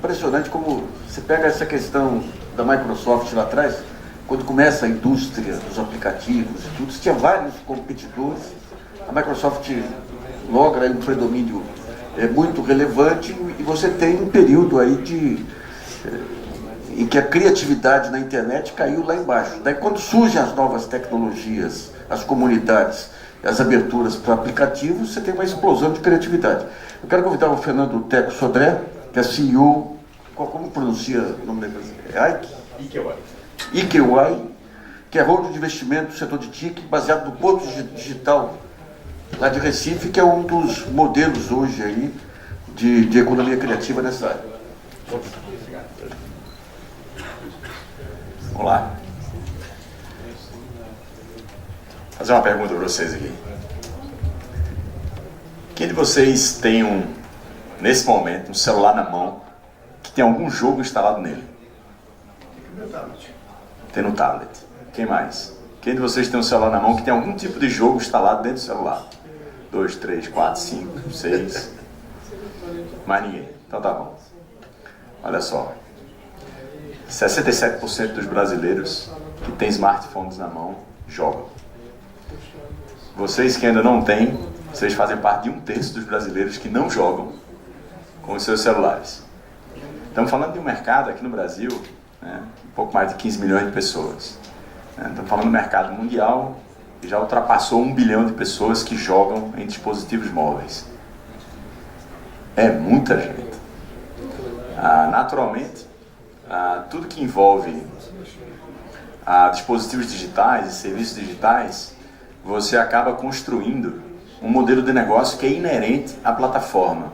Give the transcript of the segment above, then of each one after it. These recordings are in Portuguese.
Impressionante como você pega essa questão da Microsoft lá atrás, quando começa a indústria dos aplicativos e tudo, você tinha vários competidores, a Microsoft logra um predomínio muito relevante e você tem um período aí em que a criatividade na internet caiu lá embaixo. Daí quando surgem as novas tecnologias, as comunidades, as aberturas para aplicativos, você tem uma explosão de criatividade. Eu quero convidar o Fernando Teco Sodré, que é CEO, como pronuncia o nome da empresa? IKEY, que é holding de investimento do setor de TIC, baseado no Porto Digital, lá de Recife, que é um dos modelos hoje aí de economia criativa nessa área. Olá. Vou fazer uma pergunta para vocês aqui. Quem de vocês tem nesse momento, um celular na mão que tem algum jogo instalado nele? Tem no tablet. Quem mais? Quem de vocês tem um celular na mão que tem algum tipo de jogo instalado dentro do celular? 2, 3, 4, 5, 6. Mais ninguém. Então tá bom. Olha só. 67% dos brasileiros que têm smartphones na mão jogam. Vocês que ainda não têm, vocês fazem parte de 1/3 dos brasileiros que não jogam com os seus celulares. Estamos falando de um mercado aqui no Brasil, né, um pouco mais de 15 milhões de pessoas. Estamos falando do mercado mundial que já ultrapassou 1 bilhão de pessoas que jogam em dispositivos móveis. É muita gente. Naturalmente, tudo que envolve dispositivos digitais e serviços digitais, você acaba construindo um modelo de negócio que é inerente à plataforma.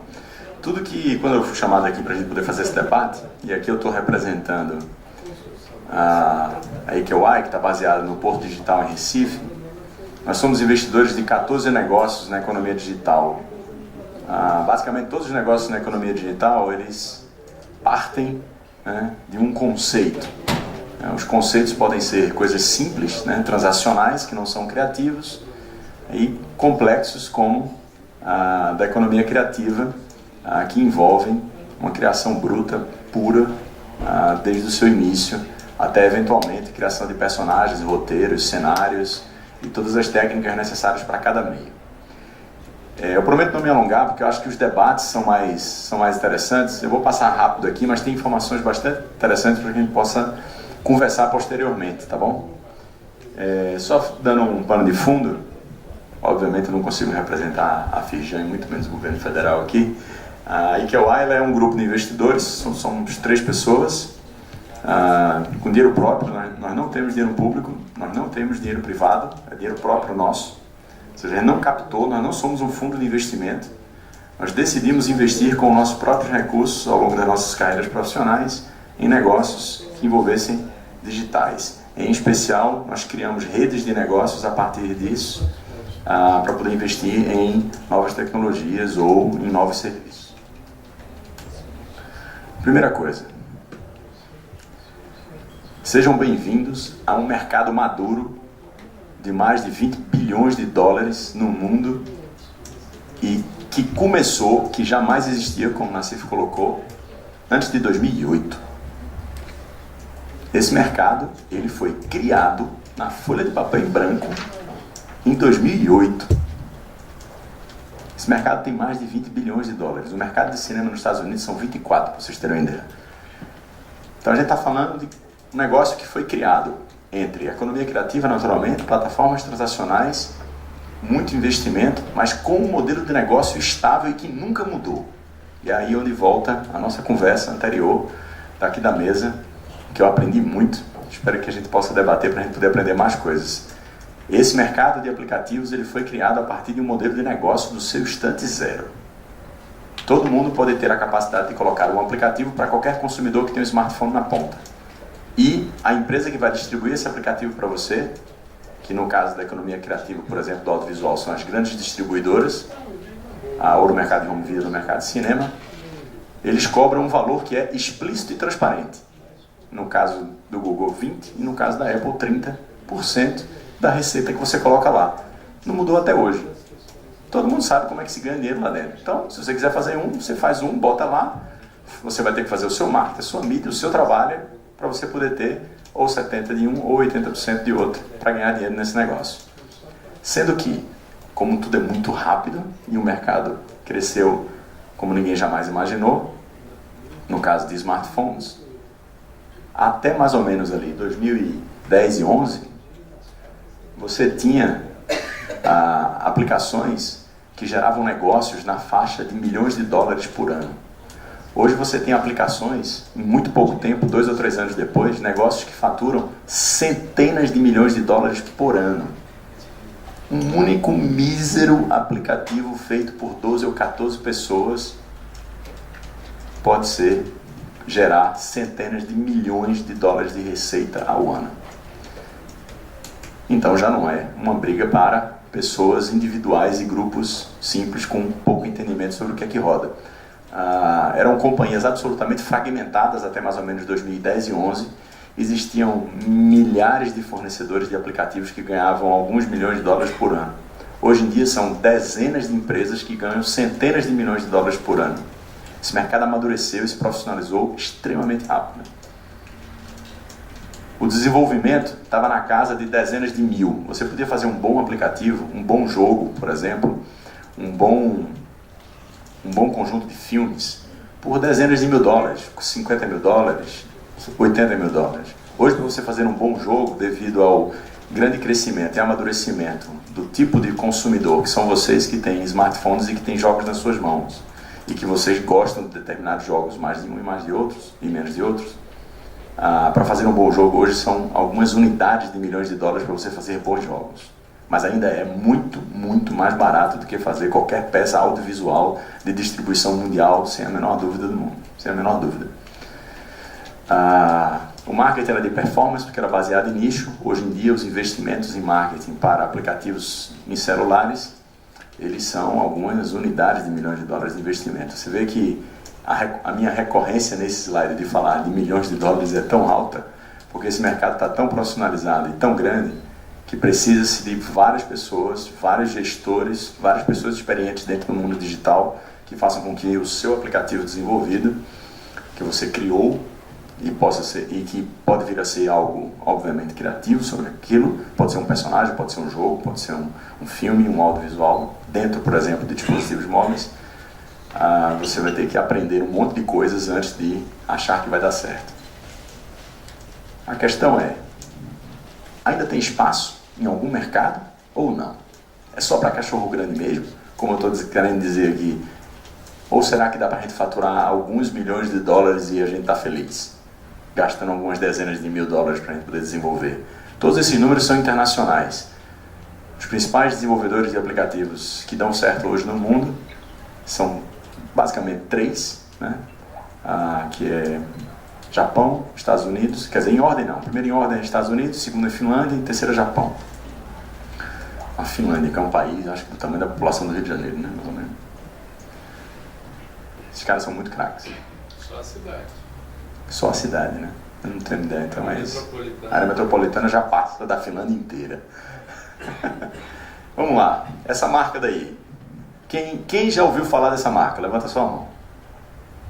Tudo que, quando eu fui chamado aqui para a gente poder fazer esse debate, e aqui eu estou representando a IKEY, que está baseada no Porto Digital em Recife, nós somos investidores de 14 negócios na economia digital. Basicamente, todos os negócios na economia digital, eles partem, né, de um conceito. Os conceitos podem ser coisas simples, né, transacionais, que não são criativos, e complexos como da economia criativa, que envolvem uma criação bruta, pura, desde o seu início, até eventualmente criação de personagens, roteiros, cenários e todas as técnicas necessárias para cada meio. Eu prometo não me alongar, porque eu acho que os debates são mais interessantes. Eu vou passar rápido aqui, mas tem informações bastante interessantes para que a gente possa conversar posteriormente, tá bom? Só dando um pano de fundo, obviamente eu não consigo representar a Firjan, muito menos o governo federal aqui. A IKEY é um grupo de investidores, somos 3 pessoas, com dinheiro próprio. Nós não temos dinheiro público, nós não temos dinheiro privado, é dinheiro próprio nosso. Ou seja, a gente não captou, nós não somos um fundo de investimento. Nós decidimos investir com os nossos próprios recursos ao longo das nossas carreiras profissionais em negócios que envolvessem digitais. Em especial, nós criamos redes de negócios a partir disso, para poder investir em novas tecnologias ou em novos serviços. Primeira coisa, sejam bem-vindos a um mercado maduro de mais de 20 bilhões de dólares no mundo e que começou, que jamais existia, como o Nassif colocou, antes de 2008. Esse mercado, ele foi criado na folha de papel em branco em 2008. Esse mercado tem mais de 20 bilhões de dólares. O mercado de cinema nos Estados Unidos são 24, para vocês terem uma ideia. Então a gente está falando de um negócio que foi criado entre economia criativa, naturalmente, plataformas transacionais, muito investimento, mas com um modelo de negócio estável e que nunca mudou. E aí onde volta a nossa conversa anterior, daqui da mesa, que eu aprendi muito. Espero que a gente possa debater para a gente poder aprender mais coisas. Esse mercado de aplicativos, ele foi criado a partir de um modelo de negócio do seu instante zero. Todo mundo pode ter a capacidade de colocar um aplicativo para qualquer consumidor que tem um smartphone na ponta. E a empresa que vai distribuir esse aplicativo para você, que no caso da economia criativa, por exemplo, do audiovisual, são as grandes distribuidoras, ou do mercado de home video, do mercado de cinema, eles cobram um valor que é explícito e transparente. No caso do Google, 20%, e no caso da Apple, 30% da receita que você coloca lá. Não mudou até hoje. Todo mundo sabe como é que se ganha dinheiro lá dentro. Então, se você quiser fazer você faz bota lá, você vai ter que fazer o seu marketing, a sua mídia, o seu trabalho, para você poder ter ou 70% de um ou 80% de outro, para ganhar dinheiro nesse negócio. Sendo que, como tudo é muito rápido e o mercado cresceu como ninguém jamais imaginou, no caso de smartphones, até mais ou menos ali 2010 e 11, você tinha aplicações que geravam negócios na faixa de milhões de dólares por ano. Hoje você tem aplicações, em muito pouco tempo, 2 ou 3 anos depois, negócios que faturam centenas de milhões de dólares por ano. Um único mísero aplicativo feito por 12 ou 14 pessoas pode gerar centenas de milhões de dólares de receita ao ano. Então já não é uma briga para pessoas individuais e grupos simples com pouco entendimento sobre o que é que roda. Eram companhias absolutamente fragmentadas até mais ou menos 2010 e 11. Existiam milhares de fornecedores de aplicativos que ganhavam alguns milhões de dólares por ano. Hoje em dia são dezenas de empresas que ganham centenas de milhões de dólares por ano. Esse mercado amadureceu e se profissionalizou extremamente rápido. O desenvolvimento estava na casa de dezenas de mil. Você podia fazer um bom aplicativo, um bom jogo, por exemplo, um bom conjunto de filmes, por dezenas de mil dólares, 50 mil dólares, 80 mil dólares. Hoje, para você fazer um bom jogo, devido ao grande crescimento e amadurecimento do tipo de consumidor, que são vocês que têm smartphones e que têm jogos nas suas mãos, e que vocês gostam de determinados jogos mais de um e mais de outros, e menos de outros, para fazer um bom jogo hoje são algumas unidades de milhões de dólares para você fazer bons jogos. Mas ainda é muito, muito mais barato do que fazer qualquer peça audiovisual de distribuição mundial, sem a menor dúvida do mundo. Sem a menor dúvida. O marketing era de performance, porque era baseado em nicho. Hoje em dia, os investimentos em marketing para aplicativos em celulares, eles são algumas unidades de milhões de dólares de investimento. Você vê que a minha recorrência nesse slide de falar de milhões de dólares é tão alta, porque esse mercado está tão profissionalizado e tão grande, que precisa-se de várias pessoas, vários gestores, várias pessoas experientes dentro do mundo digital, que façam com que o seu aplicativo desenvolvido, que você criou, e que pode vir a ser algo, obviamente, criativo sobre aquilo, pode ser um personagem, pode ser um jogo, pode ser um filme, um audiovisual, dentro, por exemplo, de dispositivos móveis. Você vai ter que aprender um monte de coisas antes de achar que vai dar certo. A questão é, ainda tem espaço em algum mercado ou não? É só para cachorro grande mesmo, como eu estou querendo dizer aqui? Ou será que dá para a gente faturar alguns milhões de dólares e a gente está feliz, gastando algumas dezenas de mil dólares para a gente poder desenvolver? Todos esses números são internacionais. Os principais desenvolvedores de aplicativos que dão certo hoje no mundo são basicamente 3, né? Que é Japão, Estados Unidos, quer dizer, em ordem não. Primeiro em ordem é Estados Unidos, segundo é Finlândia e terceiro é Japão. A Finlândia, que é um país, acho que do tamanho da população do Rio de Janeiro, né? Mais ou menos. Esses caras são muito craques. Só a cidade. Só a cidade, né? Eu não tenho ideia, então, mas a área metropolitana já passa da Finlândia inteira. Vamos lá, essa marca daí. Quem já ouviu falar dessa marca? Levanta sua mão.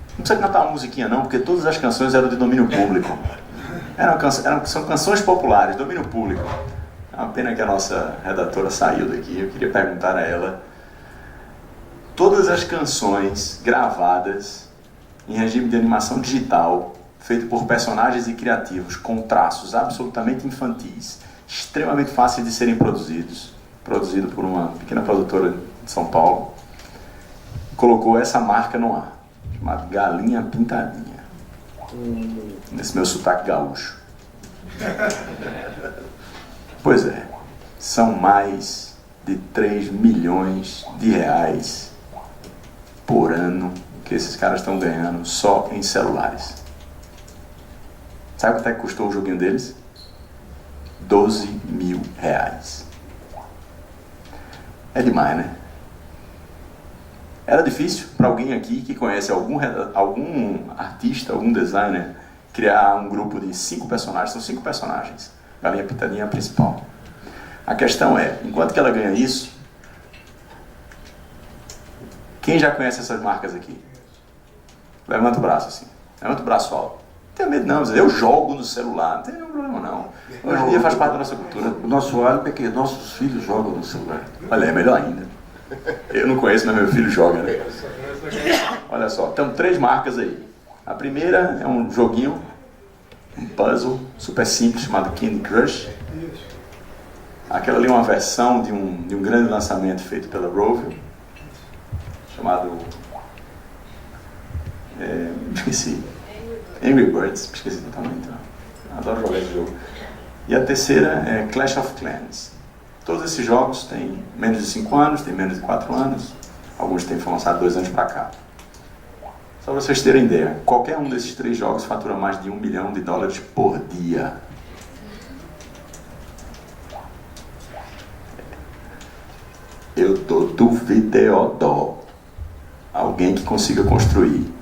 Não precisa cantar uma musiquinha não, porque todas as canções eram de domínio público. São canções populares, domínio público. É uma pena que a nossa redatora saiu daqui. Eu queria perguntar a ela. Todas as canções gravadas em regime de animação digital, feito por personagens e criativos, com traços absolutamente infantis, extremamente fáceis de serem produzido por uma pequena produtora de São Paulo, colocou essa marca no ar, chamada Galinha Pintadinha, nesse meu sotaque gaúcho. Pois é, são mais de 3 milhões de reais por ano que esses caras estão ganhando só em celulares. Sabe quanto é que custou o joguinho deles? 12 mil reais. É demais, né? Era difícil para alguém aqui que conhece algum artista, algum designer, criar um grupo de 5 personagens. São 5 personagens. Galinha Pintadinha é a principal. A questão é, enquanto que ela ganha isso, quem já conhece essas marcas aqui? Levanta o braço assim. Levanta o braço alto. Não tenha medo não, eu jogo no celular, não tem nenhum problema não. Hoje em dia faz parte da nossa cultura. O nosso álibi é que nossos filhos jogam no celular. Olha, é melhor ainda. Eu não conheço, mas meu filho joga, né? Olha só, tem 3 marcas aí. A primeira é um joguinho, um puzzle super simples chamado Candy Crush. Aquela ali é uma versão de um grande lançamento feito pela Rovio, chamado... esqueci. Angry Birds, esqueci totalmente. Adoro jogar esse jogo. E a terceira é Clash of Clans. Todos esses jogos têm menos de 5 anos, têm menos de 4 anos. Alguns foram lançados 2 anos para cá. Só para vocês terem ideia, qualquer um desses 3 jogos fatura mais de $1 bilhão por dia. Eu duvido alguém que consiga construir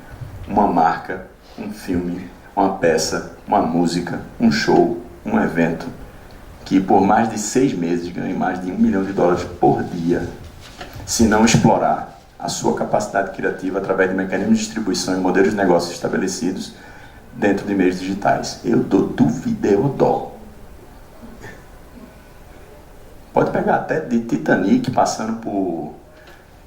uma marca, um filme, uma peça, uma música, um show, um evento, que por mais de 6 meses ganhe mais de $1 milhão por dia, se não explorar a sua capacidade criativa através de mecanismos de distribuição e modelos de negócios estabelecidos dentro de meios digitais. Eu duvido. Pode pegar até de Titanic, passando por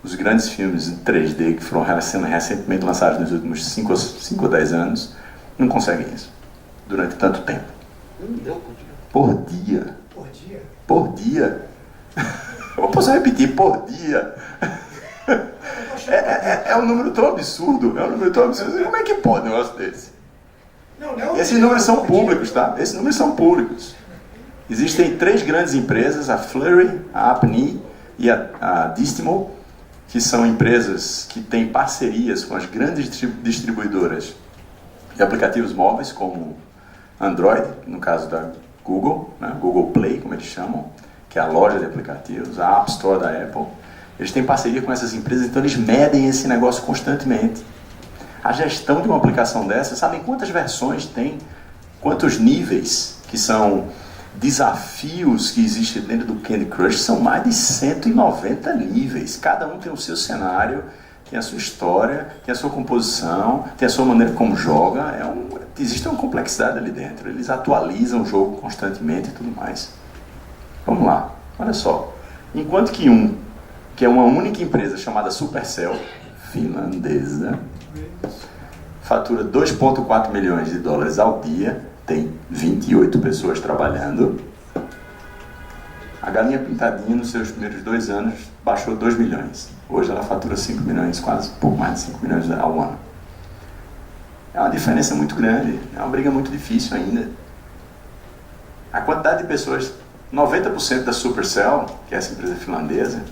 os grandes filmes em 3D que foram sendo recentemente lançados nos últimos 5 ou 10 anos, não conseguem isso durante tanto tempo. Por dia. Por dia. Eu posso repetir, por dia. É um número tão absurdo. Como é que pode um negócio desse? Esses números são públicos, tá? Esses números são públicos. Existem 3 grandes empresas, a Flurry, a Apni e a Distimo, que são empresas que têm parcerias com as grandes distribuidoras de aplicativos móveis, como Android, no caso da Google, né? Google Play, como eles chamam, que é a loja de aplicativos, a App Store da Apple. Eles têm parceria com essas empresas, então eles medem esse negócio constantemente. A gestão de uma aplicação dessa, sabem quantas versões tem, quantos níveis, que são desafios que existem dentro do Candy Crush, são mais de 190 níveis. Cada um tem o seu cenário, tem a sua história, tem a sua composição, tem a sua maneira como joga. Existe uma complexidade ali dentro. Eles atualizam o jogo constantemente e tudo mais. Vamos lá, olha só. Enquanto que é uma única empresa chamada Supercell, finlandesa, fatura $2,4 milhões ao dia, tem 28 pessoas trabalhando. A Galinha Pintadinha, nos seus primeiros 2 anos, baixou 2 milhões. Hoje ela fatura 5 milhões, quase pouco mais de 5 milhões ao ano. É uma diferença muito grande, é uma briga muito difícil ainda. A quantidade de pessoas, 90% da Supercell, que é essa empresa finlandesa,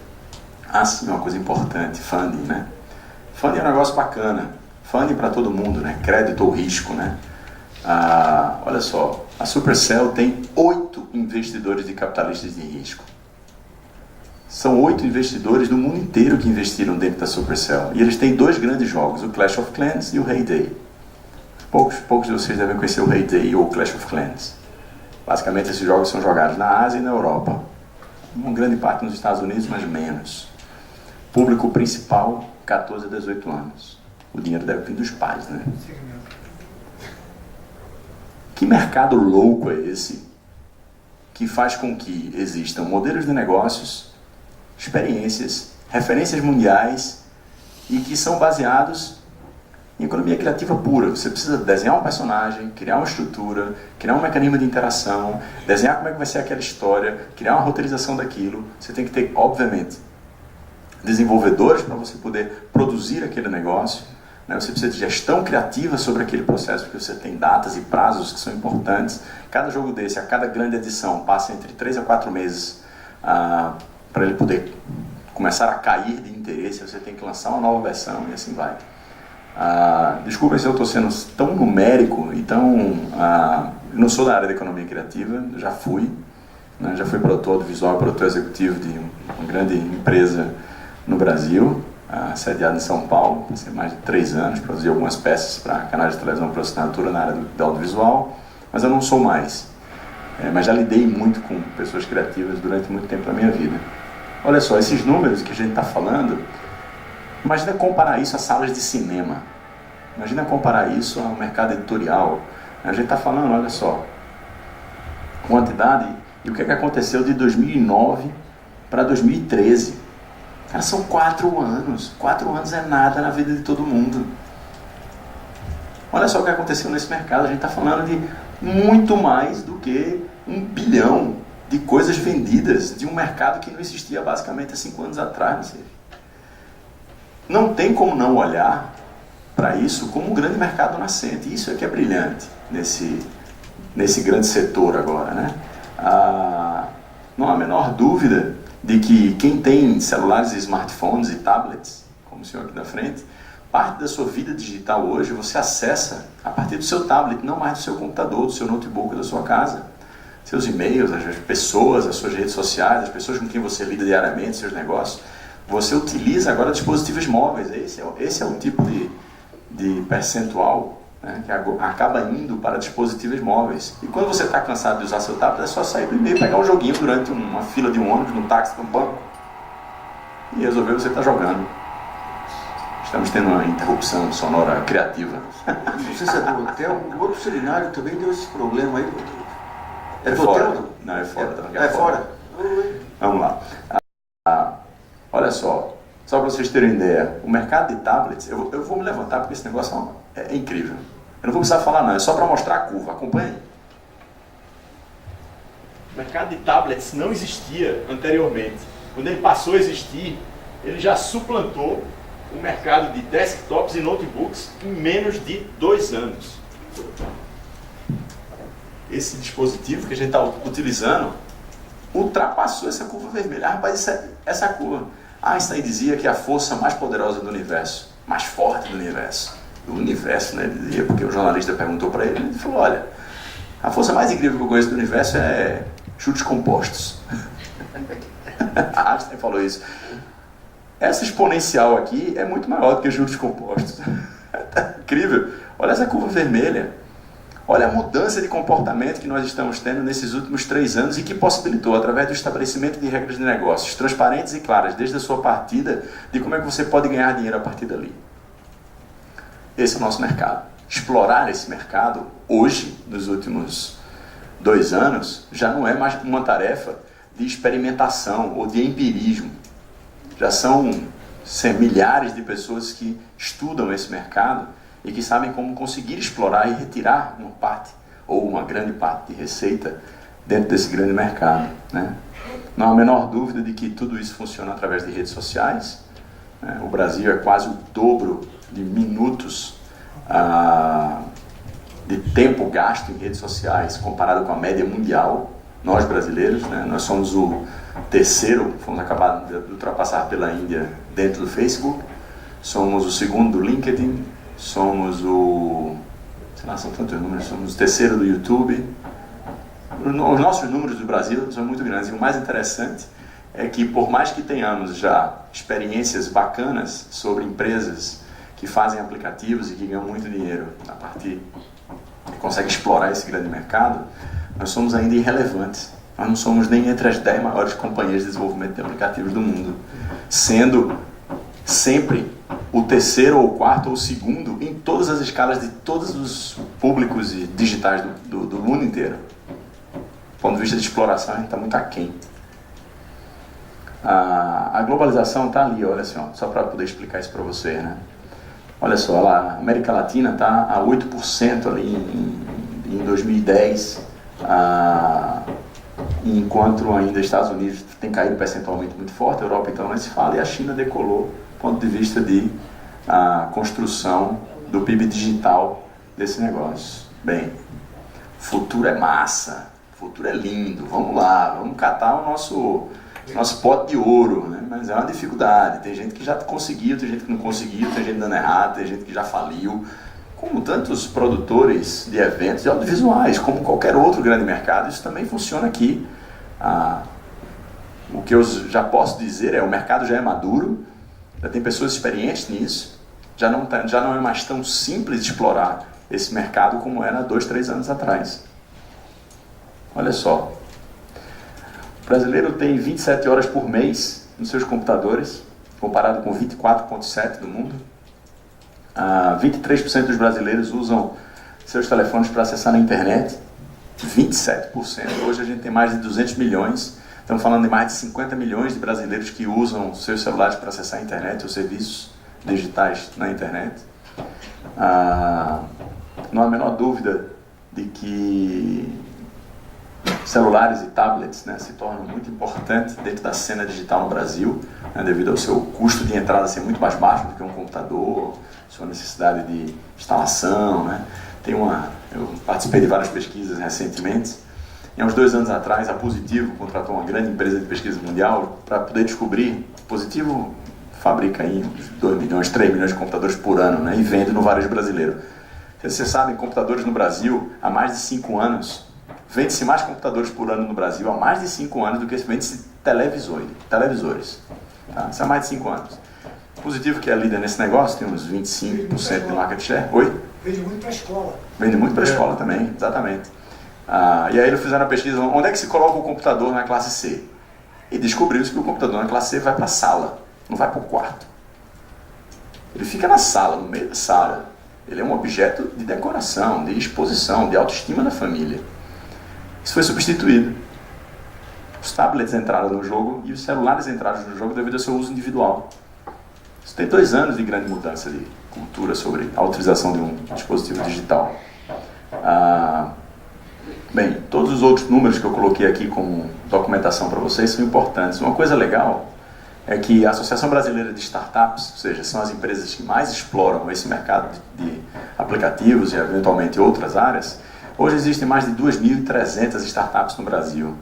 sim, uma coisa importante, funding, né? Funding é um negócio bacana, funding para todo mundo, né? Crédito ou risco, né? Olha só, a Supercell tem 8 investidores de capitalistas de risco. São 8 investidores do mundo inteiro que investiram dentro da Supercell. E eles têm 2 grandes jogos, o Clash of Clans e o Hay Day. Poucos de vocês devem conhecer o Hay Day ou o Clash of Clans. Basicamente, esses jogos são jogados na Ásia e na Europa. Uma grande parte nos Estados Unidos, mas menos. Público principal, 14 a 18 anos. O dinheiro deve vir dos pais, né? Que mercado louco é esse que faz com que existam modelos de negócios, experiências, referências mundiais e que são baseados em economia criativa pura? Você precisa desenhar um personagem, criar uma estrutura, criar um mecanismo de interação, desenhar como é que vai ser aquela história, criar uma roteirização daquilo. Você tem que ter, obviamente, desenvolvedores para você poder produzir aquele negócio. Você precisa de gestão criativa sobre aquele processo, porque você tem datas e prazos que são importantes. Cada jogo desse, a cada grande edição, passa entre 3 a 4 meses para ele poder começar a cair de interesse. Você tem que lançar uma nova versão e assim vai. Desculpa se eu estou sendo tão numérico e tão... eu não sou da área da economia criativa, já fui. Já fui produtor audiovisual, produtor executivo de uma grande empresa no Brasil, sediado em São Paulo, passei mais de 3 anos, produzi algumas peças para canais de televisão por assinatura na área do audiovisual, mas eu não sou mais. Mas já lidei muito com pessoas criativas durante muito tempo da minha vida. Olha só, esses números que a gente está falando, imagina comparar isso a salas de cinema. Imagina comparar isso ao mercado editorial. A gente está falando, olha só, quantidade e o que aconteceu de 2009 para 2013. Cara, são 4 anos. 4 anos é nada na vida de todo mundo. Olha só o que aconteceu nesse mercado. A gente está falando de muito mais do que 1 bilhão de coisas vendidas de um mercado que não existia basicamente há 5 anos atrás. Não tem como não olhar para isso como um grande mercado nascente. Isso é que é brilhante nesse grande setor agora, né? Não há a menor dúvida de que quem tem celulares e smartphones e tablets, como o senhor aqui na frente, parte da sua vida digital hoje você acessa a partir do seu tablet, não mais do seu computador, do seu notebook, da sua casa. Seus e-mails, as pessoas, as suas redes sociais, as pessoas com quem você lida diariamente, seus negócios, você utiliza agora dispositivos móveis. Esse é o tipo de percentual, né, que acaba indo para dispositivos móveis. E quando você está cansado de usar seu tablet, é só sair do e-mail, pegar um joguinho durante uma fila de um ônibus, num táxi, num banco, e resolver você estar jogando. Estamos tendo uma interrupção sonora criativa. Não sei se é do hotel, o outro seminário também deu esse problema aí. É do fora? Hotel? Não, é fora. É fora? Vamos lá. Olha só para vocês terem ideia, o mercado de tablets, eu vou me levantar porque esse negócio é incrível. Eu não vou precisar falar não, é só para mostrar a curva, acompanhe. O mercado de tablets não existia anteriormente. Quando ele passou a existir, ele já suplantou o mercado de desktops e notebooks em menos de 2 anos. Esse dispositivo que a gente está utilizando ultrapassou essa curva vermelha. Rapaz, essa curva. Einstein dizia que a força mais poderosa do universo, mais forte do universo, né? Ele dizia, porque o jornalista perguntou para ele, ele falou, olha, a força mais incrível que eu conheço do universo é chutes compostos. Einstein falou isso. Essa exponencial aqui é muito maior do que juros compostos. Incrível. Olha essa curva vermelha. Olha a mudança de comportamento que nós estamos tendo nesses últimos 3 anos e que possibilitou, através do estabelecimento de regras de negócios transparentes e claras, desde a sua partida, de como é que você pode ganhar dinheiro a partir dali. Esse é o nosso mercado. Explorar esse mercado, hoje, nos últimos 2 anos, já não é mais uma tarefa de experimentação ou de empirismo. Já são milhares de pessoas que estudam esse mercado e que sabem como conseguir explorar e retirar uma parte ou uma grande parte de receita dentro desse grande mercado, né? Não há a menor dúvida de que tudo isso funciona através de redes sociais, né? O Brasil é quase o dobro de minutos de tempo gasto em redes sociais comparado com a média mundial. Nós brasileiros, né? Nós somos o terceiro, fomos acabar de ultrapassar pela Índia dentro do Facebook, somos o segundo do LinkedIn, somos são tantos números, somos o terceiro do YouTube. Os nossos números do Brasil são muito grandes e o mais interessante é que, por mais que tenhamos já experiências bacanas sobre empresas que fazem aplicativos e que ganham muito dinheiro a partir e conseguem explorar esse grande mercado, nós somos ainda irrelevantes. Nós não somos nem entre as 10 maiores companhias de desenvolvimento de aplicativos do mundo, sendo sempre o terceiro ou quarto ou segundo em todas as escalas de todos os públicos e digitais do mundo inteiro. Do ponto de vista de exploração, a gente está muito aquém. A globalização está ali, olha só para poder explicar isso para você, né? Olha só, a América Latina está a 8% ali em 2010, enquanto ainda Estados Unidos tem caído percentualmente muito forte, a Europa então não se fala, e a China decolou do ponto de vista de construção do PIB digital desse negócio. Bem, futuro é massa, futuro é lindo, vamos lá, vamos catar o nosso pote de ouro, né? Mas é uma dificuldade, tem gente que já conseguiu, tem gente que não conseguiu, tem gente dando errado, tem gente que já faliu, como tantos produtores de eventos e audiovisuais, como qualquer outro grande mercado, isso também funciona aqui. O que eu já posso dizer é, o mercado já é maduro, já tem pessoas experientes nisso, já não é mais tão simples de explorar esse mercado como era 2, 3 anos atrás. Olha só, o brasileiro tem 27 horas por mês nos seus computadores, comparado com 24,7 do mundo. 23% dos brasileiros usam seus telefones para acessar na internet, 27%. Hoje a gente tem mais de 200 milhões, estamos falando de mais de 50 milhões de brasileiros que usam seus celulares para acessar a internet ou serviços digitais na internet. Não há a menor dúvida de que celulares e tablets, né, se tornam muito importantes dentro da cena digital no Brasil, né, devido ao seu custo de entrada ser muito mais baixo do que um computador, sua necessidade de instalação, né. Eu participei de várias pesquisas recentemente, e há uns 2 anos atrás a Positivo contratou uma grande empresa de pesquisa mundial para poder descobrir. Positivo fabrica aí uns 2 milhões, 3 milhões de computadores por ano, né, e vende no varejo brasileiro. Vocês sabem, computadores no Brasil há mais de 5 anos, vende-se mais computadores por ano no Brasil há mais de 5 anos do que vende-se televisores. Tá? Isso há mais de 5 anos. Positivo, que é líder nesse negócio, tem uns 25% de market share. Oi? Vende muito para a escola. Vende muito para a escola também, exatamente. E aí eles fizeram a pesquisa, onde é que se coloca o computador na classe C? E descobriu-se que o computador na classe C vai para a sala, não vai para o quarto. Ele fica na sala, no meio da sala. Ele é um objeto de decoração, de exposição, de autoestima da família. Isso foi substituído. Os tablets entraram no jogo e os celulares entraram no jogo devido ao seu uso individual. Isso tem 2 anos de grande mudança de cultura sobre a utilização de um dispositivo digital. Bem, todos os outros números que eu coloquei aqui como documentação para vocês são importantes. Uma coisa legal é que a Associação Brasileira de Startups, ou seja, são as empresas que mais exploram esse mercado de aplicativos e eventualmente outras áreas. Hoje existem mais de 2.300 startups no Brasil,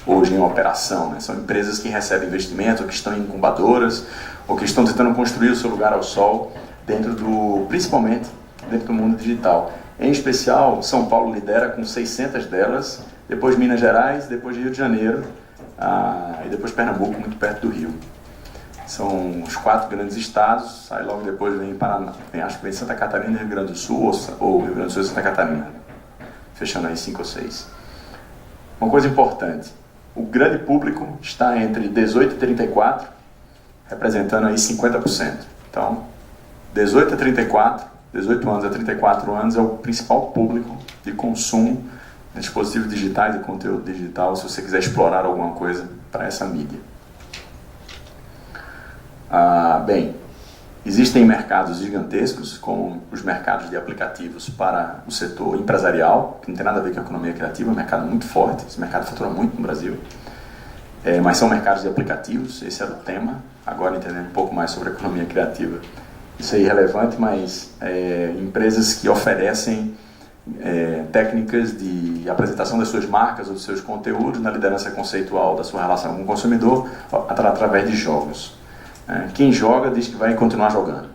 hoje em operação, né? São empresas que recebem investimento, ou que estão em incubadoras, ou que estão tentando construir o seu lugar ao sol, principalmente dentro do mundo digital. Em especial, São Paulo lidera com 600 delas, depois Minas Gerais, depois Rio de Janeiro, e depois Pernambuco, muito perto do Rio. São os 4 grandes estados, aí logo depois vem Paraná, acho que vem Santa Catarina e Rio Grande do Sul, ou Rio Grande do Sul e Santa Catarina, fechando aí 5 ou 6. Uma coisa importante, o grande público está entre 18 e 34, representando aí 50%. Então, 18 a 34, 18 anos a 34 anos é o principal público de consumo de dispositivos digitais e conteúdo digital, se você quiser explorar alguma coisa para essa mídia. Bem, existem mercados gigantescos, como os mercados de aplicativos para o setor empresarial, que não tem nada a ver com a economia criativa, é um mercado muito forte, esse mercado fatura muito no Brasil, mas são mercados de aplicativos, esse era o tema. Agora entendendo um pouco mais sobre a economia criativa, isso é irrelevante, mas empresas que oferecem técnicas de apresentação das suas marcas ou dos seus conteúdos na liderança conceitual da sua relação com o consumidor através de jogos. Quem joga diz que vai continuar jogando.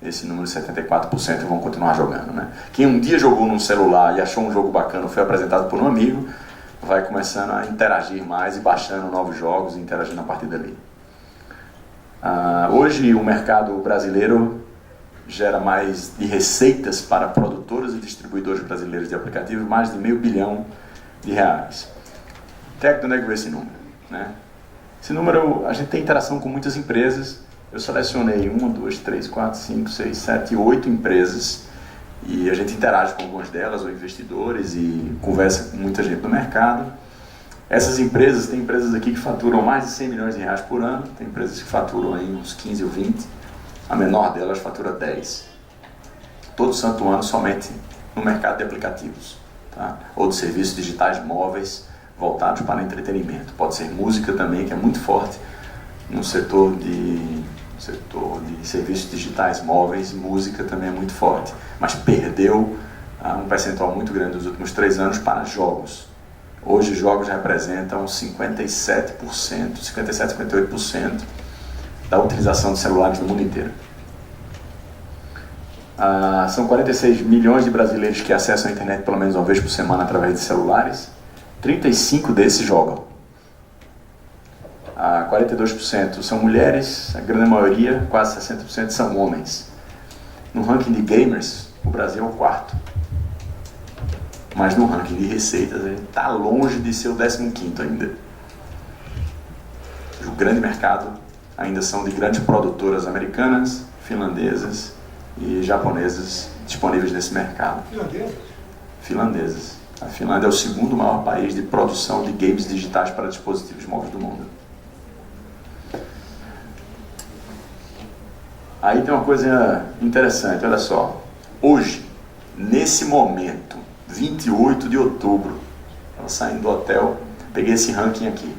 Esse número de 74% vão continuar jogando, né? Quem um dia jogou num celular e achou um jogo bacana, foi apresentado por um amigo, vai começando a interagir mais e baixando novos jogos e interagindo a partir dali. Hoje o mercado brasileiro gera mais de receitas para produtores e distribuidores brasileiros de aplicativos, mais de R$500 bilhão. Até onde é que veio esse número, né? Esse número, a gente tem interação com muitas empresas. Eu selecionei 1, 2, 3, 4, 5, 6, 7, 8 empresas e a gente interage com algumas delas, ou investidores, e conversa com muita gente do mercado. Essas empresas, tem empresas aqui que faturam mais de R$100 milhões por ano, tem empresas que faturam aí uns 15 ou 20, a menor delas fatura 10. Todo santo ano somente no mercado de aplicativos, tá? Ou de serviços digitais móveis voltados para entretenimento. Pode ser música também, que é muito forte no setor de serviços digitais móveis. Música também é muito forte, mas perdeu um percentual muito grande nos últimos 3 anos para jogos. Hoje os jogos representam 57%, 58% da utilização de celulares no mundo inteiro. São 46 milhões de brasileiros que acessam a internet pelo menos uma vez por semana através de celulares. 35 desses jogam. 42% são mulheres, a grande maioria, quase 60%, são homens. No ranking de gamers, o Brasil é o 4º. Mas no ranking de receitas, a gente está longe de ser o 15º ainda. O grande mercado ainda são de grandes produtoras americanas, finlandesas e japonesas disponíveis nesse mercado. Finlandesas? Finlandesas. A Finlândia é o segundo maior país de produção de games digitais para dispositivos móveis do mundo. Aí tem uma coisa interessante, olha só. Hoje, nesse momento, 28 de outubro, estava saindo do hotel, peguei esse ranking aqui.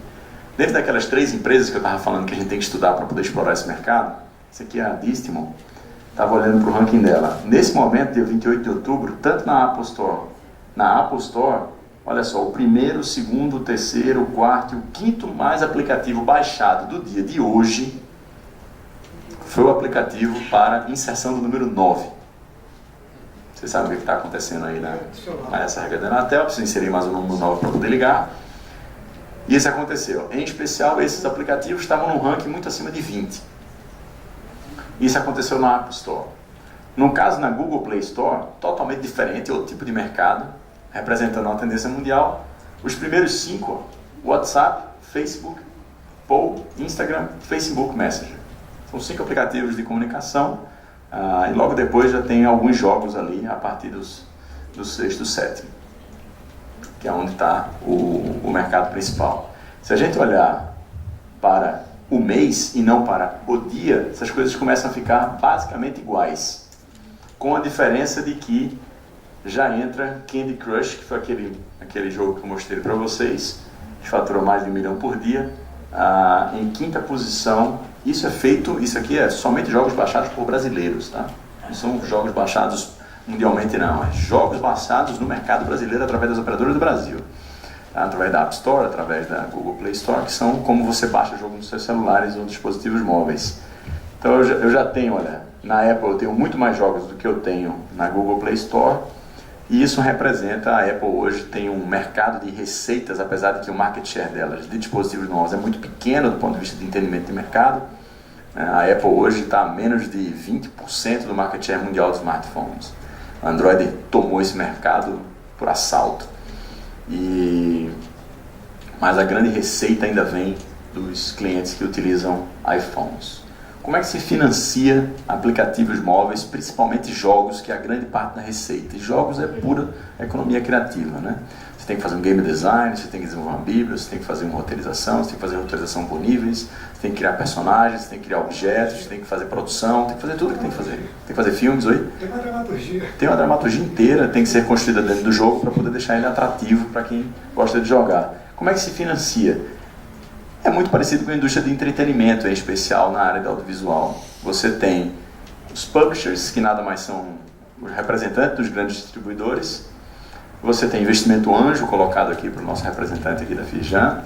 Dentro daquelas 3 empresas que eu estava falando que a gente tem que estudar para poder explorar esse mercado, essa aqui é a Distimon, estava olhando para o ranking dela. Nesse momento, dia 28 de outubro, tanto na Apple Store, olha só, o primeiro, o segundo, o terceiro, o quarto e o quinto mais aplicativo baixado do dia de hoje foi o aplicativo para inserção do número 9. Vocês sabem o que está acontecendo aí nessa regra da Anatel, precisa inserir mais um número 9 para poder ligar. E isso aconteceu. Em especial, esses aplicativos estavam num ranking muito acima de 20. Isso aconteceu na App Store. No caso, na Google Play Store, totalmente diferente, outro tipo de mercado, representando uma tendência mundial. Os primeiros 5, WhatsApp, Facebook, Poll, Instagram, Facebook Messenger. São 5 aplicativos de comunicação, e logo depois já tem alguns jogos ali, a partir do 6º, 7º, que é onde está o mercado principal. Se a gente olhar para o mês e não para o dia, essas coisas começam a ficar basicamente iguais, com a diferença de que já entra Candy Crush, que foi aquele jogo que eu mostrei para vocês, que faturou mais de 1 milhão por dia, em 5ª posição. Isso aqui é somente jogos baixados por brasileiros, tá? Não são jogos baixados mundialmente não, é jogos baixados no mercado brasileiro através das operadoras do Brasil, tá? Através da App Store, através da Google Play Store, que são como você baixa jogo nos seus celulares ou dispositivos móveis. Então eu já tenho, olha, na Apple eu tenho muito mais jogos do que eu tenho na Google Play Store, e isso representa, a Apple hoje tem um mercado de receitas, apesar de que o market share delas de dispositivos novos é muito pequeno do ponto de vista de entendimento de mercado. A Apple hoje está a menos de 20% do market share mundial de smartphones. A Android tomou esse mercado por assalto. Mas a grande receita ainda vem dos clientes que utilizam iPhones. Como é que se financia aplicativos móveis, principalmente jogos, que é a grande parte da receita? E jogos é pura economia criativa, né? Você tem que fazer um game design, você tem que desenvolver uma bíblia, você tem que fazer uma roteirização, você tem que fazer roteirização por níveis, você tem que criar personagens, você tem que criar objetos, você tem que fazer produção, tem que fazer tudo que tem que fazer. Tem que fazer filmes, oi? Tem uma dramaturgia. Tem uma dramaturgia inteira, tem que ser construída dentro do jogo para poder deixar ele atrativo para quem gosta de jogar. Como é que se financia? É muito parecido com a indústria de entretenimento, em especial na área do audiovisual. Você tem os publishers, que nada mais são os representantes dos grandes distribuidores. Você tem investimento anjo, colocado aqui para o nosso representante aqui da Fijan,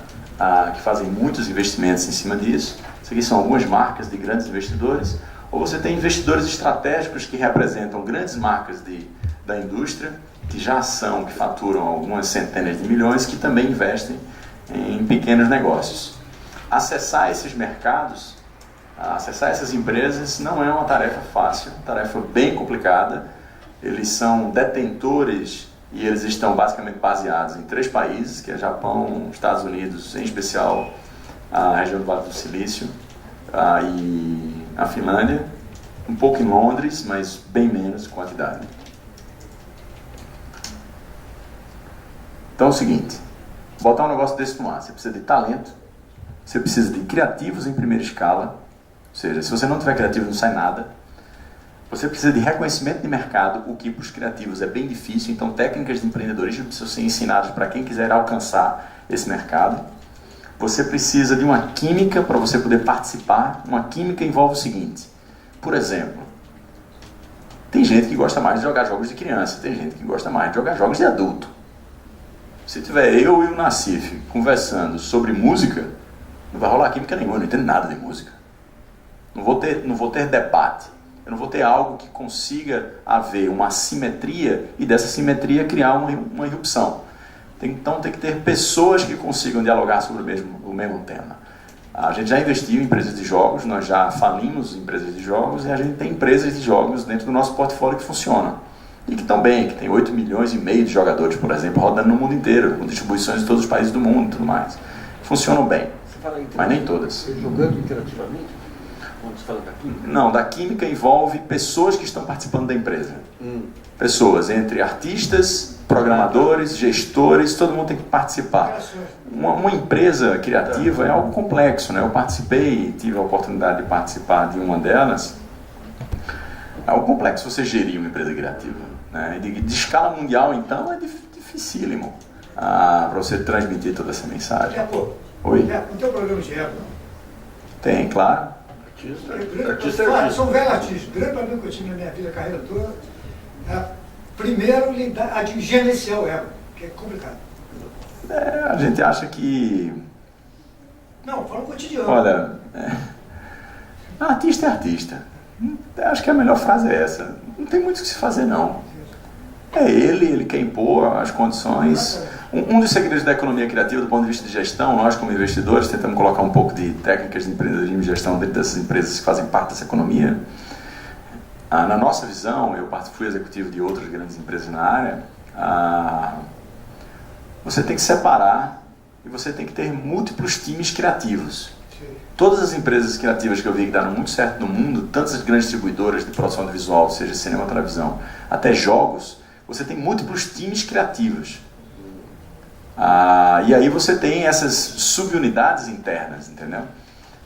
que fazem muitos investimentos em cima disso. Isso aqui são algumas marcas de grandes investidores. Ou você tem investidores estratégicos que representam grandes marcas da indústria, que já são, que faturam algumas centenas de milhões, que também investem em pequenos negócios. Acessar esses mercados, acessar essas empresas não é uma tarefa fácil, uma tarefa bem complicada. Eles são detentores e eles estão basicamente baseados em 3 países, que é Japão, Estados Unidos, em especial a região do Vale do Silício, e a Finlândia, um pouco em Londres, mas bem menos quantidade. Então é o seguinte, botar um negócio desse no ar, você precisa de talento, você precisa de criativos em primeira escala, ou seja, se você não tiver criativo não sai nada. Você precisa de reconhecimento de mercado, o que para os criativos é bem difícil, então técnicas de empreendedorismo precisam ser ensinadas para quem quiser alcançar esse mercado. Você precisa de uma química para você poder participar. Uma química envolve o seguinte, por exemplo, tem gente que gosta mais de jogar jogos de criança, tem gente que gosta mais de jogar jogos de adulto. Se tiver eu e o Nassif conversando sobre música, não vai rolar química nenhuma, eu não entendo nada de música. Não vou ter debate. Eu não vou ter algo que consiga haver uma assimetria e dessa simetria criar uma irrupção. Então tem que ter pessoas que consigam dialogar sobre o mesmo tema. A gente já investiu em empresas de jogos, nós já falimos em empresas de jogos e a gente tem empresas de jogos dentro do nosso portfólio que funcionam. E que estão bem, que tem 8,5 milhões de jogadores, por exemplo, rodando no mundo inteiro, com distribuições em todos os países do mundo e tudo mais. Funcionam bem, mas nem todas. Jogando interativamente? Quando você fala da química? Não, da química envolve pessoas que estão participando da empresa. Pessoas, entre artistas, programadores, gestores, todo mundo tem que participar. Uma empresa criativa é algo complexo, né? Eu participei, tive a oportunidade de participar de uma delas. É algo complexo você gerir uma empresa criativa, né? De escala mundial, então, é dificílimo para você transmitir toda essa mensagem. Oi? Não tem problema de ego, não? Tem, claro. Artista. Eu sou um velho artista. O grande problema que eu tive na minha vida, a carreira toda, é primeiro de gerenciar o ego, que é complicado. A gente acha que... Não, fala o cotidiano. Olha, artista é artista. Acho que a melhor frase é essa. Não tem muito o que se fazer, não. É ele quer impor as condições. Um dos segredos da economia criativa, do ponto de vista de gestão, nós como investidores tentamos colocar um pouco de técnicas de empreendedorismo e gestão dentro dessas empresas que fazem parte dessa economia. Na nossa visão, eu fui executivo de outras grandes empresas na área, você tem que separar e você tem que ter múltiplos times criativos. Todas as empresas criativas que eu vi que deram muito certo no mundo, tantas grandes distribuidoras de produção audiovisual, seja cinema ou televisão, até jogos, você tem múltiplos times criativos. E aí você tem essas subunidades internas, entendeu?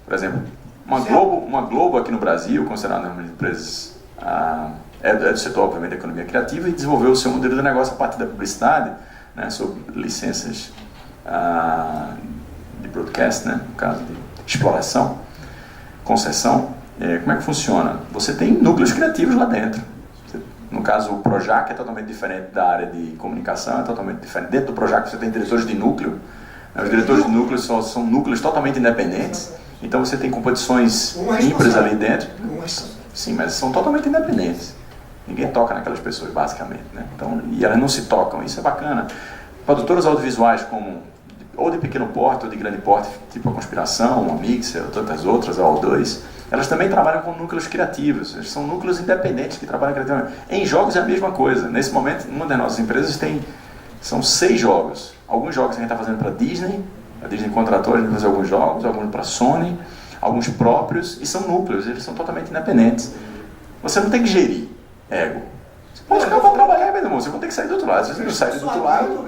Por exemplo, uma Globo aqui no Brasil, considerada uma das empresas, é do setor, obviamente, da economia criativa, e desenvolveu o seu modelo de negócio a partir da publicidade, né, sob licenças de broadcast, né, no caso de exploração, concessão. Como é que funciona? Você tem núcleos criativos lá dentro. No caso, o Projac é totalmente diferente da área de comunicação, é totalmente diferente. Dentro do Projac você tem diretores de núcleo. Os diretores de núcleo são núcleos totalmente independentes. Então você tem competições ímpares ali dentro. Sim, mas são totalmente independentes. Ninguém toca naquelas pessoas, basicamente, né? Então, e elas não se tocam. Isso é bacana. Produtoras audiovisuais como ou de pequeno porte ou de grande porte, tipo a Conspiração, a Mixer, ou tantas outras, a O2, elas também trabalham com núcleos criativos. Eles são núcleos independentes que trabalham criativamente. Em jogos é a mesma coisa. Nesse momento, uma das nossas empresas são 6 jogos. Alguns jogos a gente está fazendo para a Disney contratou a gente fazer alguns jogos, alguns para a Sony, alguns próprios, e são núcleos, eles são totalmente independentes. Você não tem que gerir ego. Você pode ficar para trabalhar, meu irmão, você vai ter que sair do outro lado. Se você não sair do outro lado...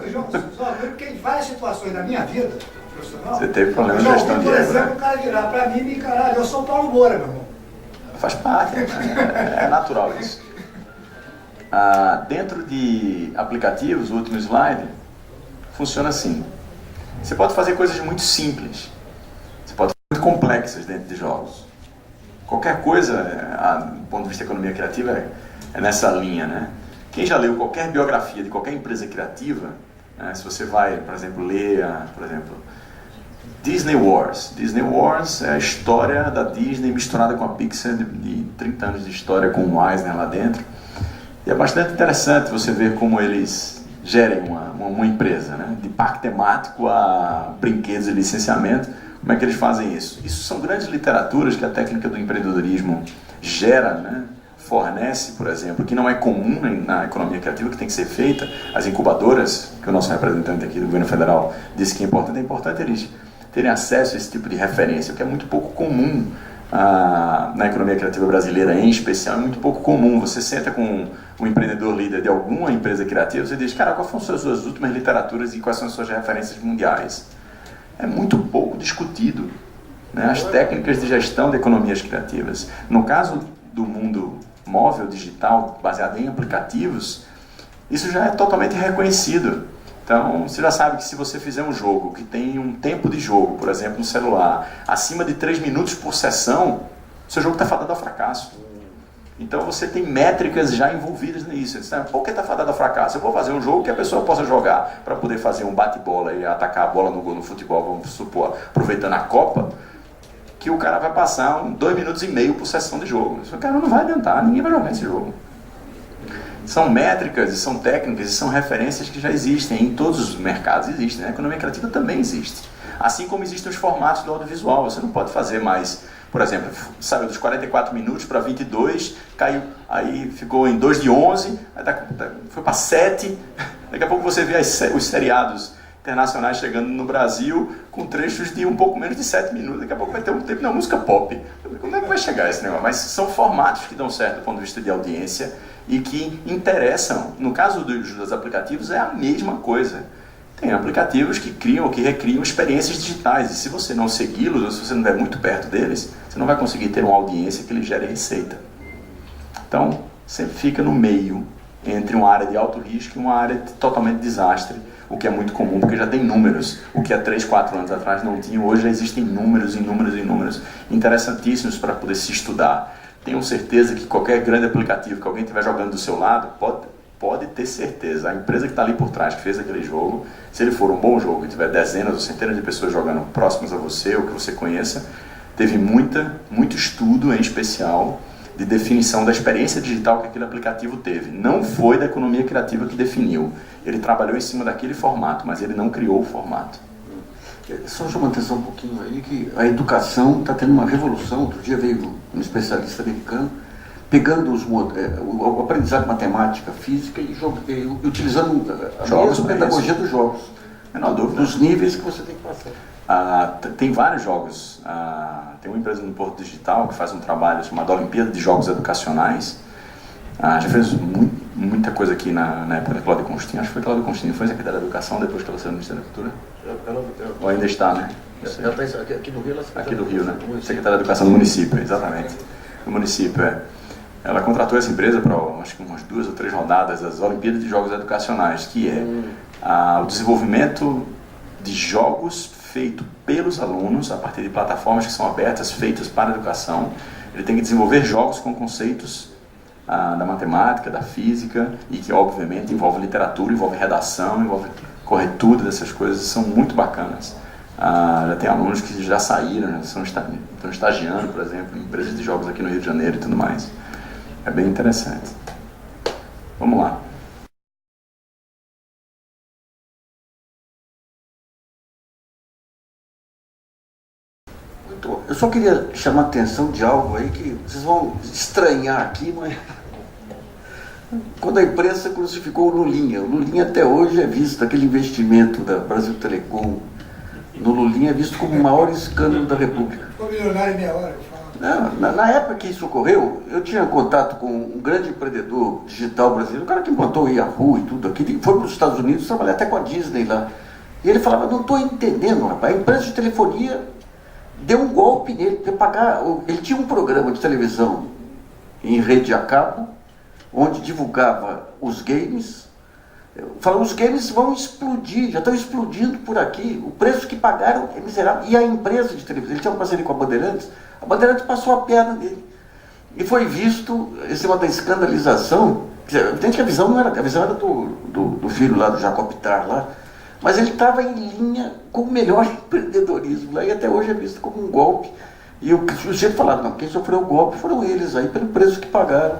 Porque em várias situações da minha vida profissional, você teve problema de gestão de ego, por exemplo, o cara virar para mim e me encarar, eu sou Paulo Moura, meu irmão. Faz parte, é natural isso. Dentro de aplicativos, o último slide, funciona assim. Você pode fazer coisas muito simples, você pode fazer muito complexas dentro de jogos. Qualquer coisa, do ponto de vista da economia criativa, é nessa linha, né? Quem já leu qualquer biografia de qualquer empresa criativa, né, se você vai, por exemplo, ler, por exemplo, Disney Wars. Disney Wars é a história da Disney misturada com a Pixar, de 30 anos de história com o Eisner lá dentro. E é bastante interessante você ver como eles gerem uma empresa, né? De parque temático a brinquedos e licenciamento. Como é que eles fazem isso? Isso são grandes literaturas que a técnica do empreendedorismo gera, né? Fornece, por exemplo, que não é comum na economia criativa, que tem que ser feita. As incubadoras, que o nosso representante aqui do governo federal disse que é importante eles terem acesso a esse tipo de referência, o que é muito pouco comum na economia criativa brasileira, em especial. É muito pouco comum. Você senta com um empreendedor líder de alguma empresa criativa, você diz, cara, quais foram as suas últimas literaturas e quais são as suas referências mundiais? É muito pouco discutido, né, as técnicas de gestão de economias criativas. No caso do mundo móvel, digital, baseado em aplicativos, isso já é totalmente reconhecido. Então, você já sabe que se você fizer um jogo que tem um tempo de jogo, por exemplo, no celular, acima de 3 minutos por sessão, seu jogo está fadado ao fracasso. Então, você tem métricas já envolvidas nisso. Por que está fadado ao fracasso? Eu vou fazer um jogo que a pessoa possa jogar para poder fazer um bate-bola e atacar a bola no gol no futebol, vamos supor, aproveitando a Copa, que o cara vai passar 2 minutos e meio por sessão de jogo. Isso, cara, não vai adiantar, ninguém vai jogar esse jogo. São métricas, são técnicas, são referências que já existem em todos os mercados, existem, né? A economia criativa também existe. Assim como existem os formatos do audiovisual, você não pode fazer mais, por exemplo, saiu dos 44 minutos para 22, caiu, aí ficou em 2 de 11, aí foi para 7, daqui a pouco você vê os seriados internacionais chegando no Brasil com trechos de um pouco menos de 7 minutos. Daqui a pouco vai ter um tempo na música pop. Como é que vai chegar esse negócio? Mas são formatos que dão certo do ponto de vista de audiência e que interessam. No caso dos aplicativos, é a mesma coisa. Tem aplicativos que criam ou que recriam experiências digitais. E se você não segui-los, ou se você não estiver muito perto deles, você não vai conseguir ter uma audiência que lhe gere receita. Então, sempre fica no meio entre uma área de alto risco e uma área de totalmente desastre, o que é muito comum, porque já tem números. O que há 3, 4 anos atrás não tinha, hoje já existem números e números e números interessantíssimos para poder se estudar. Tenho certeza que qualquer grande aplicativo que alguém estiver jogando do seu lado, pode ter certeza. A empresa que está ali por trás, que fez aquele jogo, se ele for um bom jogo e tiver dezenas ou centenas de pessoas jogando próximas a você, ou que você conheça, teve muito estudo, em especial, de definição da experiência digital que aquele aplicativo teve. Não foi da economia criativa que definiu. Ele trabalhou em cima daquele formato, mas ele não criou o formato. Só chama atenção um pouquinho aí que a educação está tendo uma revolução. Outro dia veio um especialista americano pegando o aprendizado de matemática, física e utilizando a mesma pedagogia dos jogos. Menor dúvida. Dos níveis que você tem que passar. Tem vários jogos. Tem uma empresa no Porto Digital que faz um trabalho chamado Olimpíada de Jogos Educacionais. Já fez muita coisa aqui na época da Cláudia Constantino. Acho que foi Cláudia Constantino, foi secretária da Educação depois que ela saiu do Ministério da Cultura? Ou ainda está, né? Ela está aqui no Rio. Aqui do Rio, né? Secretária da Educação do município, exatamente. Do município, Ela contratou essa empresa para, acho que umas 2 ou 3 rodadas das Olimpíadas de Jogos Educacionais, que é o desenvolvimento de jogos feito pelos alunos a partir de plataformas que são abertas, feitas para a educação. Ele tem que desenvolver jogos com conceitos da matemática, da física, e que obviamente envolve literatura, envolve redação, envolve corretura dessas coisas, são muito bacanas. Já tem alunos que já saíram, estão estagiando, por exemplo, em empresas de jogos aqui no Rio de Janeiro e tudo mais. É bem interessante. Vamos lá. Eu só queria chamar a atenção de algo aí que vocês vão estranhar aqui, mas quando a imprensa crucificou o Lulinha até hoje é visto, aquele investimento da Brasil Telecom no Lulinha é visto como o maior escândalo da República. Ficou milionário em meia hora, eu falo. Não, na época que isso ocorreu, eu tinha contato com um grande empreendedor digital brasileiro, o cara que implantou o Yahoo e tudo aqui, foi para os Estados Unidos trabalhar até com a Disney lá. E ele falava, não estou entendendo, rapaz, a empresa de telefonia deu um golpe nele, porque ele tinha um programa de televisão em rede a cabo, onde divulgava os games, falando, os games vão explodir, já estão explodindo por aqui, o preço que pagaram é miserável. E a empresa de televisão, ele tinha uma parceria com a Bandeirantes passou a perna dele. E foi visto esse tema da escandalização, evidente que a visão não era, a visão era do filho lá, do Jacobitar lá, mas ele estava em linha com o melhor empreendedorismo lá, e até hoje é visto como um golpe. E o sujeito falava, não, quem sofreu o golpe foram eles aí, pelo preço que pagaram.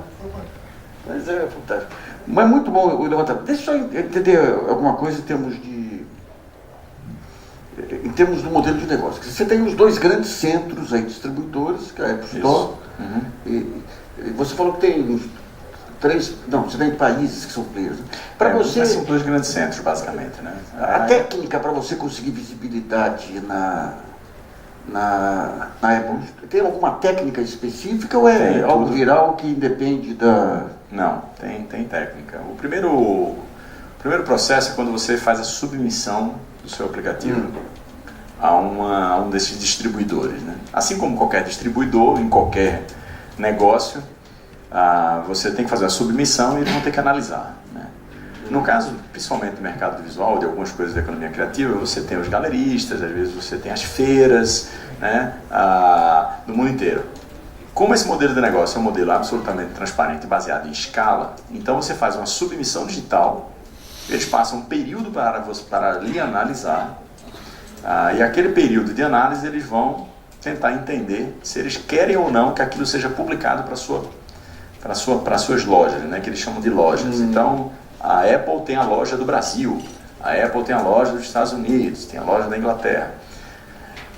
Mas é fantástico. Mas muito bom o levantamento. Deixa eu entender alguma coisa em termos do modelo de negócio. Você tem os 2 grandes centros aí, distribuidores, que é a Apple Store. E você falou que tem uns 3, não, você tem países que são players. Para você são 2 grandes centros, basicamente, né? A técnica para você conseguir visibilidade na Apple, tem alguma técnica específica ou é algo viral que independe da... Não, tem técnica. O primeiro processo é quando você faz a submissão do seu aplicativo a um desses distribuidores, né? Assim como qualquer distribuidor, em qualquer negócio, você tem que fazer uma submissão e eles vão ter que analisar, né? No caso, principalmente do mercado visual, de algumas coisas da economia criativa, você tem os galeristas, às vezes você tem as feiras, né, do mundo inteiro. Como esse modelo de negócio é um modelo absolutamente transparente, baseado em escala, então você faz uma submissão digital, eles passam um período para lhe analisar, e aquele período de análise eles vão tentar entender se eles querem ou não que aquilo seja publicado para suas lojas, né, que eles chamam de lojas. Então, a Apple tem a loja do Brasil, a Apple tem a loja dos Estados Unidos, tem a loja da Inglaterra.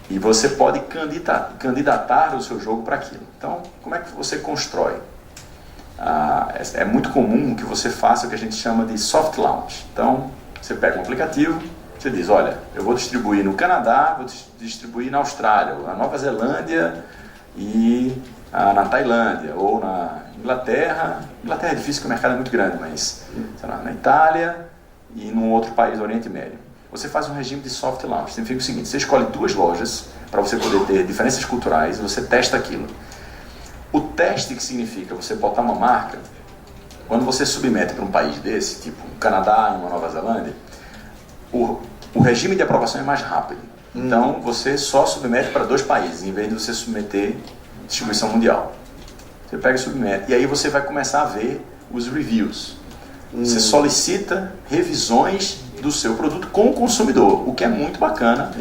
E você pode candidatar o seu jogo para aquilo. Então, como é que você constrói? É muito comum que você faça o que a gente chama de soft launch. Então, você pega um aplicativo, Você diz, olha, eu vou distribuir no Canadá, vou distribuir na Austrália, ou na Nova Zelândia e na Tailândia, ou na Inglaterra. Inglaterra é difícil porque o mercado é muito grande, mas sei lá, na Itália e num outro país do Oriente Médio. Você faz um regime de soft launch. Significa o seguinte, você escolhe 2 lojas para você poder ter diferenças culturais e você testa aquilo. O teste, que significa você botar uma marca, quando você submete para um país desse, tipo um Canadá e uma Nova Zelândia, o regime de aprovação é mais rápido. Então você só submete para 2 países, em vez de você submeter distribuição mundial. Você pega e submete, e aí você vai começar a ver os reviews. Você solicita revisões do seu produto com o consumidor, o que é muito bacana,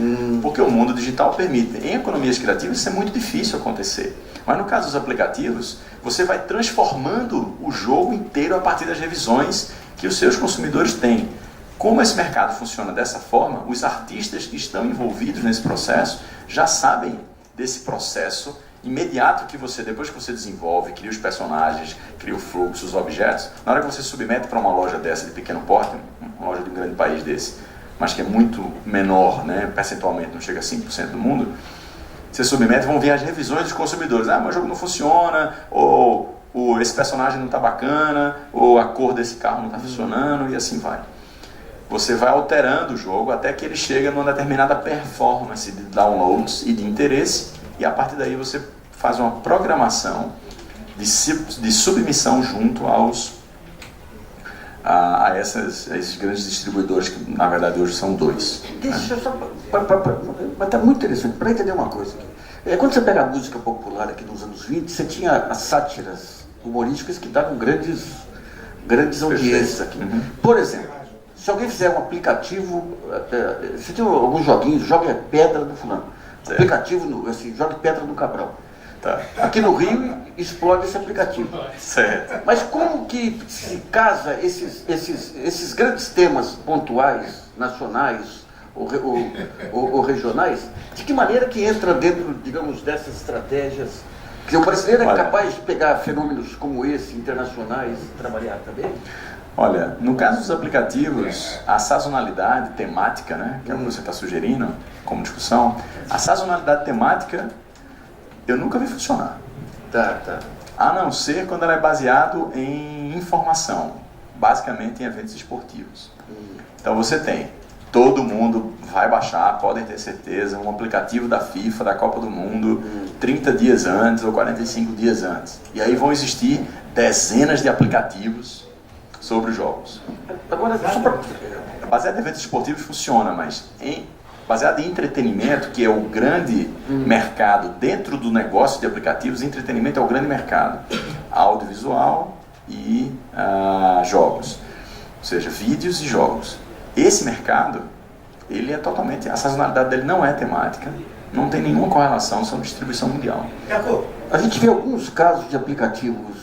porque o mundo digital permite. Em economias criativas isso é muito difícil acontecer. Mas no caso dos aplicativos, você vai transformando o jogo inteiro a partir das revisões que os seus consumidores têm. Como esse mercado funciona dessa forma, os artistas que estão envolvidos nesse processo já sabem desse processo imediato que você, depois que você desenvolve, cria os personagens, cria o fluxo, os objetos, na hora que você submete para uma loja dessa de pequeno porte, uma loja de um grande país desse, mas que é muito menor, né, percentualmente, não chega a 5% do mundo, você submete, vão ver as revisões dos consumidores. Ah, meu jogo não funciona, ou esse personagem não está bacana, ou a cor desse carro não está funcionando, e assim vai. Você vai alterando o jogo até que ele chega numa determinada performance de downloads e de interesse, e a partir daí você faz uma programação de submissão junto a esses grandes distribuidores, que na verdade hoje são 2. Deixa eu só... Mas está muito interessante, para entender uma coisa aqui. Quando você pega a música popular aqui dos anos 20, você tinha as sátiras humorísticas que davam grandes audiências aqui. Por exemplo, se alguém fizer um aplicativo, você tem alguns joguinhos, joga pedra do fulano, aplicativo, assim, joga pedra do Cabral. Tá. Aqui no Rio explode esse aplicativo. Certo. Mas como que se casa esses grandes temas pontuais, nacionais ou regionais, de que maneira que entra dentro, digamos, dessas estratégias? Que o brasileiro é capaz de pegar fenômenos como esse, internacionais, e trabalhar também? Olha, no caso dos aplicativos, a sazonalidade temática, né, que é o que você está sugerindo como discussão, a sazonalidade temática eu nunca vi funcionar. Tá. A não ser quando ela é baseado em informação, basicamente em eventos esportivos. Então você tem, todo mundo vai baixar, podem ter certeza, um aplicativo da FIFA, da Copa do Mundo, 30 dias antes ou 45 dias antes. E aí vão existir dezenas de aplicativos sobre os jogos. Agora, baseado em eventos esportivos funciona, mas baseado em entretenimento, que é o grande mercado dentro do negócio de aplicativos, entretenimento é o grande mercado. Audiovisual e jogos. Ou seja, vídeos e jogos. Esse mercado, ele é totalmente... A sazonalidade dele não é temática, não tem nenhuma correlação com a distribuição mundial. A gente vê alguns casos de aplicativos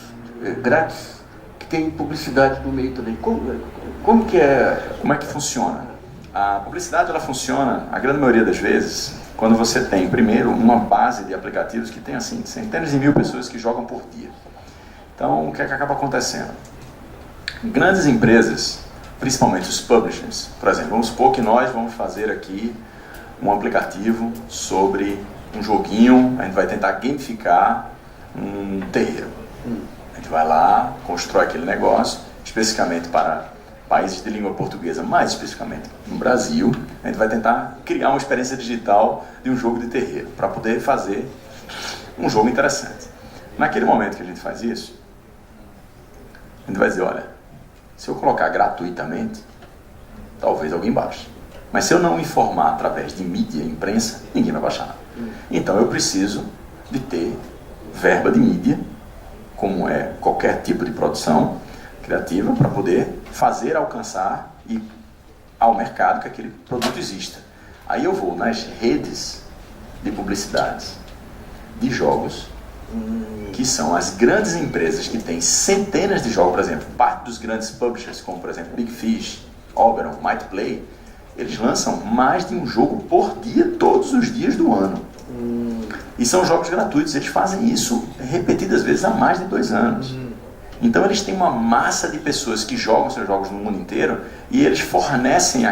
grátis que tem publicidade no meio também. Como que é? Como é que funciona? A publicidade ela funciona, a grande maioria das vezes, quando você tem, primeiro, uma base de aplicativos que tem assim, centenas de mil pessoas que jogam por dia. Então, o que é que acaba acontecendo? Grandes empresas, principalmente os publishers, por exemplo, vamos supor que nós vamos fazer aqui um aplicativo sobre um joguinho, a gente vai tentar gamificar um terreiro. A gente vai lá, constrói aquele negócio, especificamente para países de língua portuguesa, mais especificamente no Brasil, a gente vai tentar criar uma experiência digital de um jogo de terreiro, para poder fazer um jogo interessante. Naquele momento que a gente faz isso, a gente vai dizer, olha, se eu colocar gratuitamente, talvez alguém baixe. Mas se eu não informar através de mídia e imprensa, ninguém vai baixar. Então eu preciso de ter verba de mídia, como é qualquer tipo de produção criativa, para poder fazer alcançar e ao mercado que aquele produto exista. Aí eu vou nas redes de publicidades de jogos, que são as grandes empresas que têm centenas de jogos, por exemplo, parte dos grandes publishers, como por exemplo Big Fish, Oberon, Might Play, eles lançam mais de um jogo por dia, todos os dias do ano. E são jogos gratuitos, eles fazem isso repetidas vezes há mais de 2 anos. Então eles têm uma massa de pessoas que jogam seus jogos no mundo inteiro e eles fornecem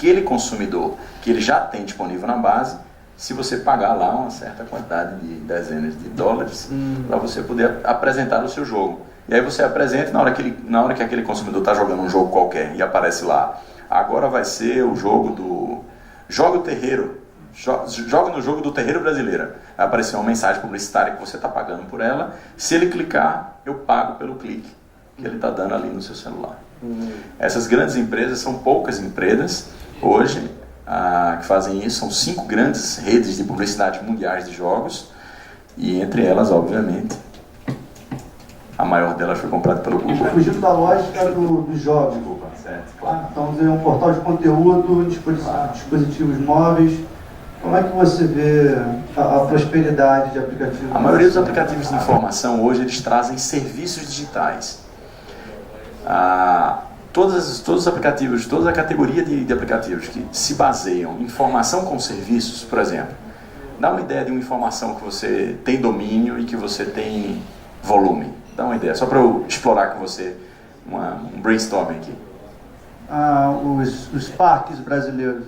aquele consumidor que ele já tem disponível na base, se você pagar lá uma certa quantidade de dezenas de dólares para você poder apresentar o seu jogo. E aí você apresenta, na hora que aquele consumidor está jogando um jogo qualquer e aparece lá, agora vai ser o jogo do... Joga o terreiro, joga no jogo do terreiro brasileiro. Vai aparecer uma mensagem publicitária que você está pagando por ela. Se ele clicar, eu pago pelo clique que ele está dando ali no seu celular. Essas grandes empresas são poucas empresas hoje que fazem isso. São 5 grandes redes de publicidade mundiais de jogos e entre elas, obviamente, a maior delas foi comprada pelo Google. Fugindo da lógica dos jogos. Certo, claro. Então, é um portal de conteúdo, dispositivos móveis. Como é que você vê a prosperidade de aplicativos? A maioria dos aplicativos de informação hoje eles trazem serviços digitais. Todos os aplicativos, toda a categoria de aplicativos que se baseiam em informação com serviços, por exemplo, dá uma ideia de uma informação que você tem domínio e que você tem volume. Dá uma ideia, só para eu explorar com você um brainstorming aqui. Os parques brasileiros.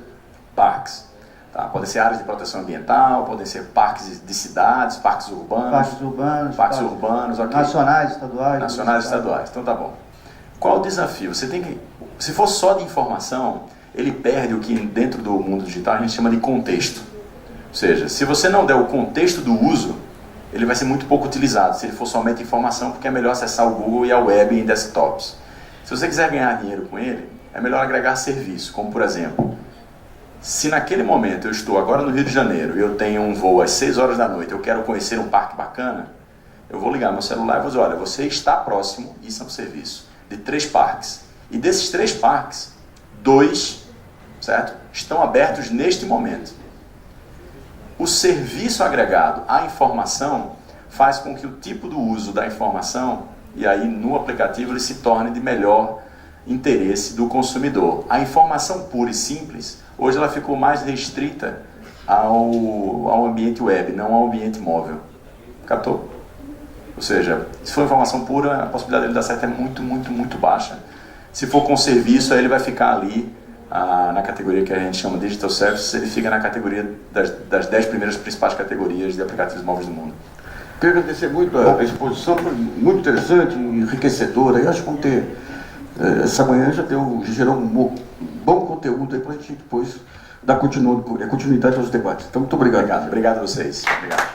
Parques. Tá? Podem ser áreas de proteção ambiental, podem ser parques de cidades, parques urbanos. Parques urbanos, ok. Nacionais, estaduais. Nacionais e estaduais, então tá bom. Qual o desafio? Você tem que... Se for só de informação, ele perde o que dentro do mundo digital a gente chama de contexto. Ou seja, se você não der o contexto do uso, ele vai ser muito pouco utilizado, se ele for somente informação, porque é melhor acessar o Google e a web em desktops. Se você quiser ganhar dinheiro com ele, é melhor agregar serviço, como por exemplo, se naquele momento eu estou agora no Rio de Janeiro e eu tenho um voo às 6 horas da noite, eu quero conhecer um parque bacana, eu vou ligar meu celular e vou dizer, olha, você está próximo, isso é um serviço, de 3 parques. E desses 3 parques, 2, certo, estão abertos neste momento. O serviço agregado à informação faz com que o tipo do uso da informação, e aí no aplicativo ele se torne de melhor interesse do consumidor. A informação pura e simples, hoje ela ficou mais restrita ao ambiente web, não ao ambiente móvel. Captou? Ou seja, se for informação pura, a possibilidade dele dar certo é muito, muito, muito baixa. Se for com serviço, aí ele vai ficar ali na categoria que a gente chama Digital Services, ele fica na categoria das 10 primeiras principais categorias de aplicativos móveis do mundo. Quero agradecer muito a exposição, foi muito interessante, enriquecedora. Eu acho que vamos ter, essa manhã gerou um bom conteúdo aí para a gente depois dar continuidade aos debates. Então, muito obrigado. Obrigado a vocês. Obrigado.